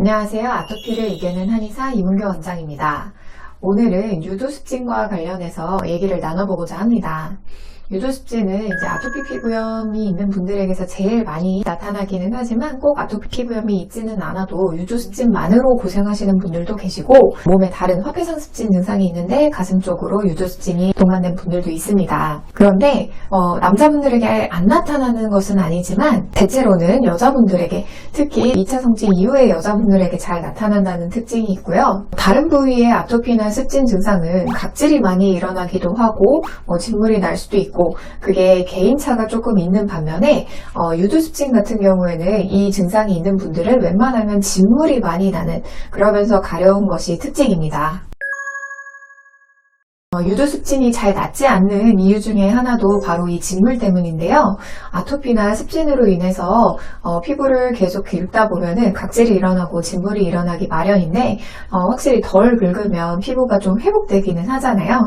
안녕하세요. 아토피를 이겨낸 한의사 이문교 원장입니다. 오늘은 유도습진과 관련해서 얘기를 나눠보고자 합니다. 유도습진은 이제 아토피 피부염이 있는 분들에게서 제일 많이 나타나기는 하지만 꼭 아토피 피부염이 있지는 않아도 유도습진만으로 고생하시는 분들도 계시고, 몸에 다른 화폐상습진 증상이 있는데 가슴 쪽으로 유도습진이 동반된 분들도 있습니다. 그런데 남자분들에게 안 나타나는 것은 아니지만 대체로는 여자분들에게, 특히 2차 성징 이후의 여자분들에게 잘 나타난다는 특징이 있고요. 다른 부위의 아토피나 습진 증상은 각질이 많이 일어나기도 하고 진물이 날 수도 있고, 그게 개인차가 조금 있는 반면에 유두습진 같은 경우에는 이 증상이 있는 분들은 웬만하면 진물이 많이 나는, 그러면서 가려운 것이 특징입니다. 유두습진이 잘 낫지 않는 이유 중에 하나도 바로 이 진물 때문인데요. 아토피나 습진으로 인해서 피부를 계속 긁다 보면은 각질이 일어나고 진물이 일어나기 마련인데, 확실히 덜 긁으면 피부가 좀 회복되기는 하잖아요.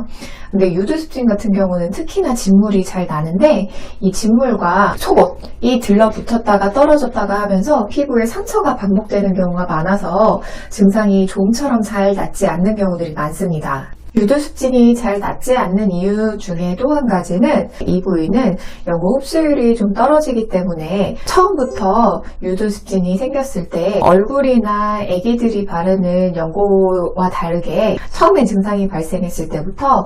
근데 유두습진 같은 경우는 특히나 진물이 잘 나는데, 이 진물과 속옷이 들러붙었다가 떨어졌다가 하면서 피부에 상처가 반복되는 경우가 많아서 증상이 좀처럼 잘 낫지 않는 경우들이 많습니다. 유두습진이 잘 낫지 않는 이유 중에 또 한 가지는, 이 부위는 연고 흡수율이 좀 떨어지기 때문에 처음부터 유두습진이 생겼을 때 얼굴이나 애기들이 바르는 연고와 다르게 처음에 증상이 발생했을 때부터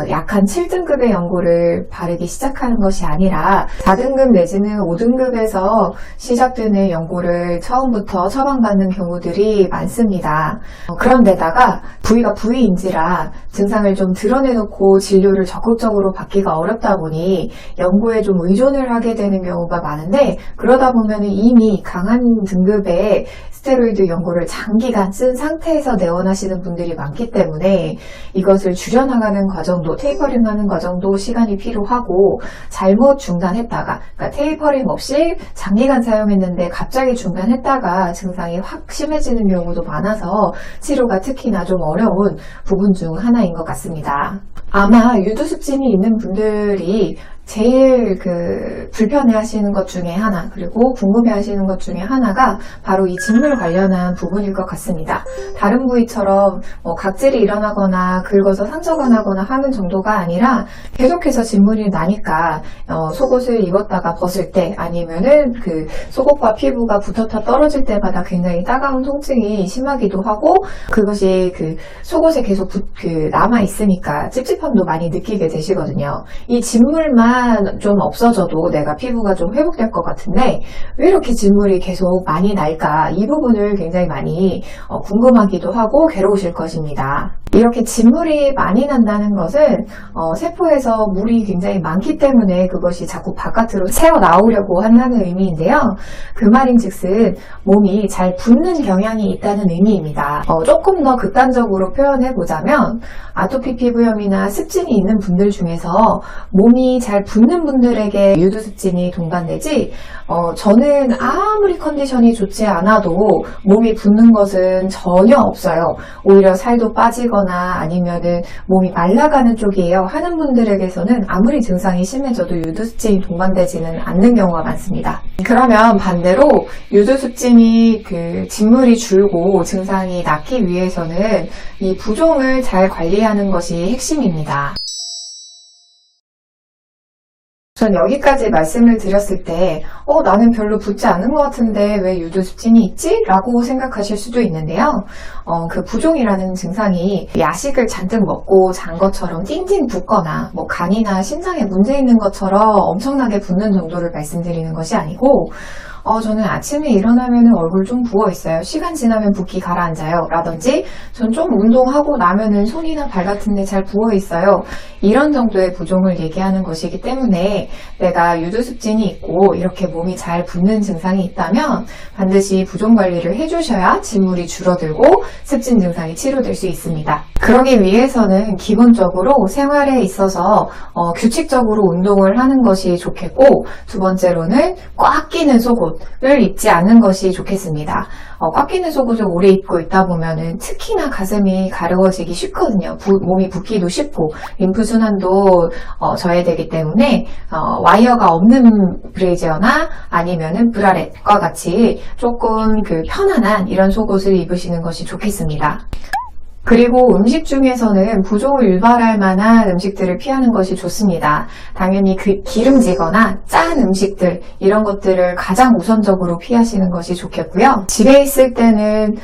약한 7등급의 연고를 바르기 시작하는 것이 아니라 4등급 내지는 5등급에서 시작되는 연고를 처음부터 처방받는 경우들이 많습니다. 그런데다가 부위가 부위인지라 증상을 좀 드러내놓고 진료를 적극적으로 받기가 어렵다 보니 연고에 좀 의존을 하게 되는 경우가 많은데, 그러다 보면 이미 강한 등급의 스테로이드 연고를 장기간 쓴 상태에서 내원하시는 분들이 많기 때문에 이것을 줄여나가는 과정도, 테이퍼링하는 과정도 시간이 필요하고, 잘못 중단했다가, 그러니까 테이퍼링 없이 장기간 사용했는데 갑자기 중단했다가 증상이 확 심해지는 경우도 많아서 치료가 특히나 좀 어려운 부분 중 하나인 것 같습니다. 아마 유두습진이 있는 분들이 제일 불편해 하시는 것 중에 하나, 그리고 궁금해 하시는 것 중에 하나가 바로 이 진물 관련한 부분일 것 같습니다. 다른 부위처럼 각질이 일어나거나 긁어서 상처가 나거나 하는 정도가 아니라 계속해서 진물이 나니까 속옷을 입었다가 벗을 때, 아니면은 속옷과 피부가 붙었다 떨어질 때마다 굉장히 따가운 통증이 심하기도 하고, 그것이 속옷에 계속 남아 있으니까 찝찝함도 많이 느끼게 되시거든요. 이 진물만 좀 없어져도 내가 피부가 좀 회복될 것 같은데 왜 이렇게 진물이 계속 많이 날까, 이 부분을 굉장히 많이 궁금하기도 하고 괴로우실 것입니다. 이렇게 진물이 많이 난다는 것은 세포에서 물이 굉장히 많기 때문에 그것이 자꾸 바깥으로 새어나오려고 한다는 의미인데요. 그 말인즉슨 몸이 잘 붓는 경향이 있다는 의미입니다. 조금 더 극단적으로 표현해보자면, 아토피 피부염이나 습진이 있는 분들 중에서 몸이 잘 붓는 분들에게 유두습진이 동반되지, 저는 아무리 컨디션이 좋지 않아도 몸이 붓는 것은 전혀 없어요. 오히려 살도 빠지거나 아니면은 몸이 말라가는 쪽이에요 하는 분들에게서는 아무리 증상이 심해져도 유두습진이 동반되지는 않는 경우가 많습니다. 그러면 반대로 유두습진이 진물이 줄고 증상이 낫기 위해서는 이 부종을 잘 관리하는 것이 핵심입니다. 전 여기까지 말씀을 드렸을 때 나는 별로 붓지 않은 것 같은데 왜 유두습진이 있지? 라고 생각하실 수도 있는데요. 그 부종이라는 증상이 야식을 잔뜩 먹고 잔 것처럼 띵띵 붓거나 간이나 심장에 문제 있는 것처럼 엄청나게 붓는 정도를 말씀드리는 것이 아니고, 저는 아침에 일어나면 얼굴 좀 부어있어요. 시간 지나면 붓기 가라앉아요. 라든지, 전 좀 운동하고 나면은 손이나 발 같은 데 잘 부어있어요. 이런 정도의 부종을 얘기하는 것이기 때문에 내가 유두습진이 있고 이렇게 몸이 잘 붓는 증상이 있다면 반드시 부종 관리를 해주셔야 진물이 줄어들고 습진 증상이 치료될 수 있습니다. 그러기 위해서는 기본적으로 생활에 있어서 규칙적으로 운동을 하는 것이 좋겠고, 두 번째로는 꽉 끼는 속옷, 속옷을 입지 않는 것이 좋겠습니다. 꽉 끼는 속옷을 오래 입고 있다 보면은 특히나 가슴이 가려워지기 쉽거든요. 몸이 붓기도 쉽고 림프순환도 저해되기 때문에 와이어가 없는 브래지어나 아니면은 브라렛과 같이 조금 편안한 이런 속옷을 입으시는 것이 좋겠습니다. 그리고 음식 중에서는 부종을 유발할 만한 음식들을 피하는 것이 좋습니다. 당연히 기름지거나 짠 음식들 이런 것들을 가장 우선적으로 피하시는 것이 좋겠고요. 집에 있을 때는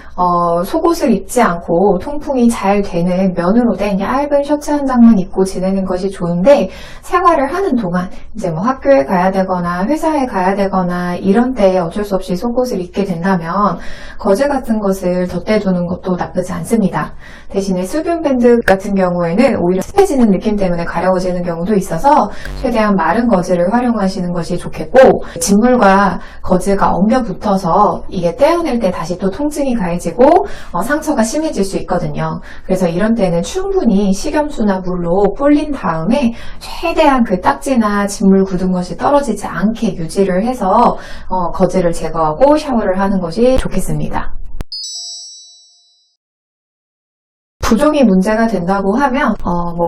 속옷을 입지 않고 통풍이 잘 되는 면으로 된 얇은 셔츠 한 장만 입고 지내는 것이 좋은데 생활을 하는 동안 이제 뭐 학교에 가야 되거나 회사에 가야 되거나 이런 때에 어쩔 수 없이 속옷을 입게 된다면 거즈 같은 것을 덧대두는 것도 나쁘지 않습니다. 대신에 수분 밴드 같은 경우에는 오히려 습해지는 느낌 때문에 가려워지는 경우도 있어서 최대한 마른 거즈를 활용하시는 것이 좋겠고, 진물과 거즈가 엉겨 붙어서 이게 떼어낼 때 다시 또 통증이 가해지고 상처가 심해질 수 있거든요. 그래서 이런 때는 충분히 식염수나 물로 불린 다음에 최대한 그 딱지나 진물 굳은 것이 떨어지지 않게 유지를 해서 거즈를 제거하고 샤워를 하는 것이 좋겠습니다. 부종이 문제가 된다고 하면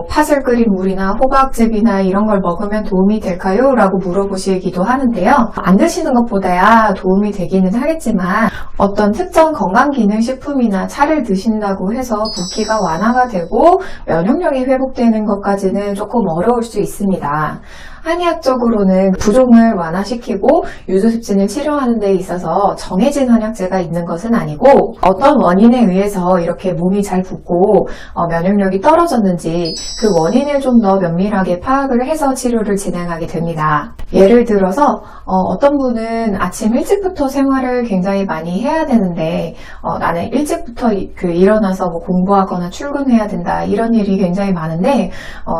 팥을 끓인 물이나 호박즙이나 이런 걸 먹으면 도움이 될까요? 라고 물어보시기도 하는데요. 안 드시는 것보다야 도움이 되기는 하겠지만 어떤 특정 건강기능식품이나 차를 드신다고 해서 붓기가 완화가 되고 면역력이 회복되는 것까지는 조금 어려울 수 있습니다. 한의학적으로는 부종을 완화시키고 유두습진을 치료하는 데 있어서 정해진 한약재가 있는 것은 아니고 어떤 원인에 의해서 이렇게 몸이 잘 붓고 면역력이 떨어졌는지 그 원인을 좀 더 면밀하게 파악을 해서 치료를 진행하게 됩니다. 예를 들어서 어떤 분은 아침 일찍부터 생활을 굉장히 많이 해야 되는데 나는 일찍부터 일어나서 뭐 공부하거나 출근해야 된다 이런 일이 굉장히 많은데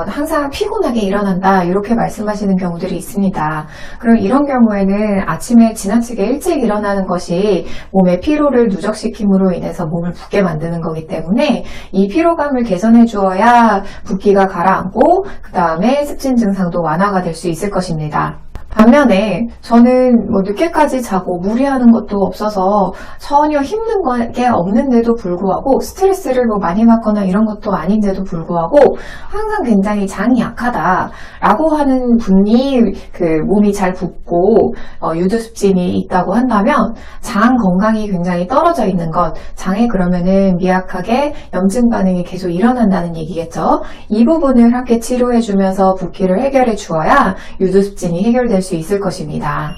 항상 피곤하게 일어난다 이렇게 말씀하시는 경우들이 있습니다. 그럼 이런 경우에는 아침에 지나치게 일찍 일어나는 것이 몸의 피로를 누적시킴으로 인해서 몸을 붓게 만드는 거기 때문에 이 피로감을 개선해 주어야 붓기가 가라앉고 그 다음에 습진 증상도 완화가 될 수 있을 것입니다. 반면에 저는 뭐 늦게까지 자고 무리하는 것도 없어서 전혀 힘든 게 없는데도 불구하고 스트레스를 뭐 많이 받거나 이런 것도 아닌데도 불구하고 항상 굉장히 장이 약하다라고 하는 분이 몸이 잘 붓고 유두습진이 있다고 한다면 장 건강이 굉장히 떨어져 있는 것, 장에 그러면은 미약하게 염증 반응이 계속 일어난다는 얘기겠죠. 이 부분을 함께 치료해주면서 붓기를 해결해 주어야 유두습진이 해결될 수 있을 것입니다.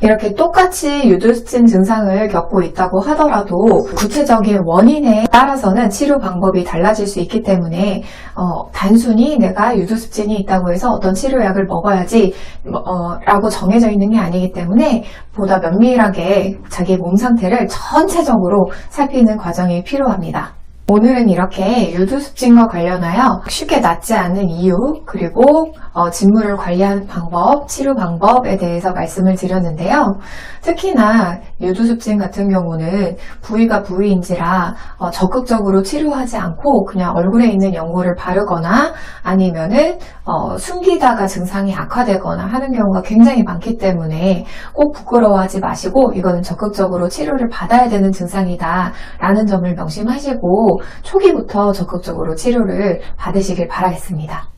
이렇게 똑같이 유두습진 증상을 겪고 있다고 하더라도 구체적인 원인에 따라서는 치료 방법이 달라질 수 있기 때문에 단순히 내가 유두습진이 있다고 해서 어떤 치료약을 먹어야지 라고 정해져 있는 게 아니기 때문에 보다 면밀하게 자기 몸 상태를 전체적으로 살피는 과정이 필요합니다. 오늘은 이렇게 유두습진과 관련하여 쉽게 낫지 않는 이유, 그리고 진물을 관리하는 방법, 치료 방법에 대해서 말씀을 드렸는데요. 특히나 유두습진 같은 경우는 부위가 부위인지라 적극적으로 치료하지 않고 그냥 얼굴에 있는 연고를 바르거나 아니면은 숨기다가 증상이 악화되거나 하는 경우가 굉장히 많기 때문에 꼭 부끄러워하지 마시고 이거는 적극적으로 치료를 받아야 되는 증상이다 라는 점을 명심하시고 초기부터 적극적으로 치료를 받으시길 바라겠습니다.